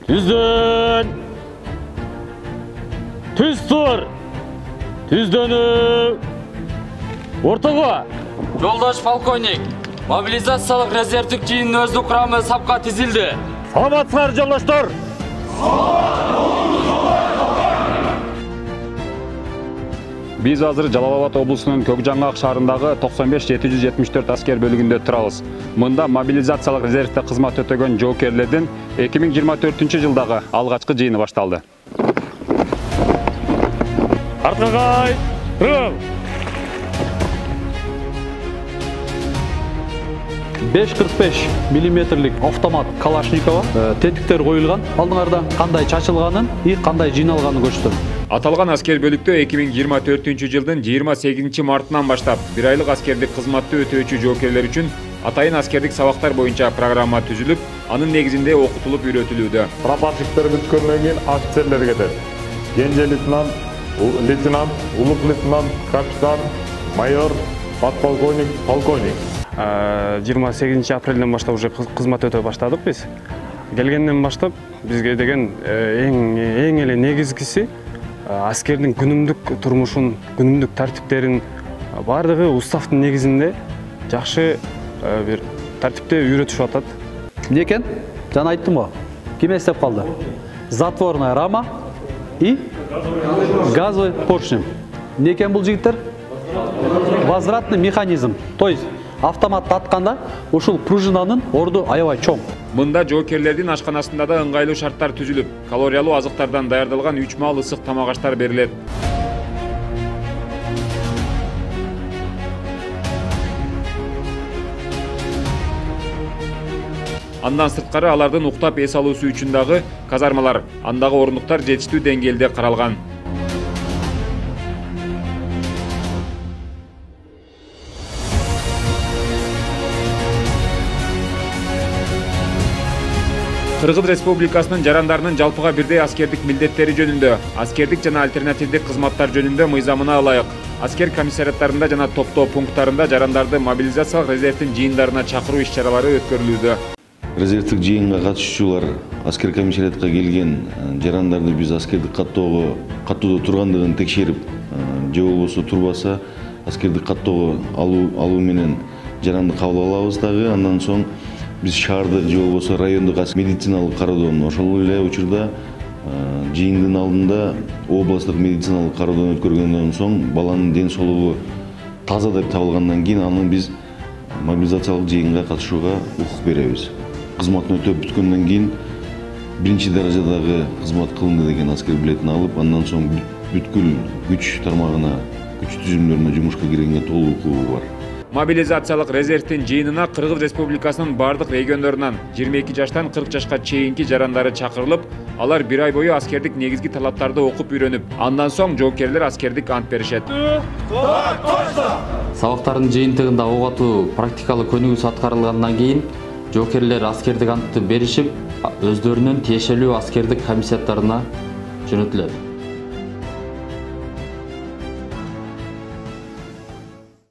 Түздөн! Түз тұр! Түздөнү! Ортого! Жолдаш полковник, мобилизациялық резервтік жиынның өздік құрамы сапқа тізілді. Саламатсыздар жолдаштар! Биз азыр Жалал Абад облусунун Көкжаңгак шаарындагы 95-774 аскер бөлүгүндө турабыз. Мында мобилизациялык резервде кызмат өтөгөн жоокерлердин 2024-жылдагы алгачкы жыйыны башталды. Арткагай! Рыл! 5,45 миллиметрлик автомат Калашникова тетиктер коюлган. Алдыңарда кандай чачылганын и кандай жыйналганын көрсөтөм. Аталган аскер бөлүктө 2024-жылдын 28 мартынан баштап 1 айлык аскердик кызматты өтөөчү жоокерлер үчүн атайын аскердик сабактар боюнча программа түзүлүп, анын негизинде окутулуп үйрөтүлүүдө. Прапорщиктер бүткөндөн кийин офицерлер кетет. Кенже лейтенант, улук лейтенант, капитан, майор, подполковник, полковник. 28 апрелден баштап уже кызмат өтө баштадык биз. Келгенден баштап бизге деген эң эле негизгиси аскердин күнүмдүк турмушун, күнүмдүк тартиптерин бардыгы уставдын негизинде жакшы бир тартипте үйрөтүшүп атат. Эмне экен? Жана айттым го. Ким эстеп калды? Затворная рама и газовый поршень. Эмне экен бул жигиттер? Возвратный механизм. То есть автоматты атканда ушул пружинанын орду аябай чоң. Мында жоокерлердин ашканасында да ыңгайлуу шарттар түзүлүп, калориялуу азыктардан даярдалган 3 маал ысык тамак аштар берилет. Андан сырткары алардын уктап эс алуусу үчүн дагы казармалар, андагы орундуктар жетиштүү деңгээлде каралган. Кыргыз Республикасынын жарандарынын жалпыга бирдей аскердик милдеттери жөнүндө, аскердик жана альтернативдик кызматтар жөнүндө мыйзамына ылайык аскер комиссариаттарында жана топтоо пункттарында жарандарды мобилизациялык резервдин жыйындарына чакыруу иш-чаралары өткөрүлүүдө. Резервдик жыйынга катышуучулар аскер комиссариатка келген жарандарды биз аскердик каттоодо тургандыгын текшерип, же болбосо турбаса аскердик каттоого алуу менен жаранды кабыл алабыз дагы. Андан соң биз шаардык же болбосо райондук медициналык кароодон, ошол эле учурда жыйындын алдында областтык медициналык кароодон өткөргөндөн соң баланын ден соолугу таза деп табылгандан кийин аны биз мобилизациялык жыйынга катышууга укук беребиз. Кызматын өтөп бүткөндөн кийин биринчи даражадагы кызмат кылынды деген аскер билетин алып, андан соң бүткүл күч тармагына, күч түзүмдөрүнө жумушка киргенге толук укугу бар. Мобилизациялык резервдин жыйынына Кыргыз Республикасынын бардык региондорунан 22 жаштан 40 жашка чейинки жарандары чакырылып, алар 1 ай бою аскердик негизги талаптарды окуп үйрөнүп, андан соң жоокерлер аскердик ант беришет. Сабактардын жыйынтыгында оготуу практикалык көнүгүүсү аткарылгандан кийин жоокерлер аскердик антты беришип, өздөрүнүн тиешелүү аскердик комиссияттарына жөнөтүлөт.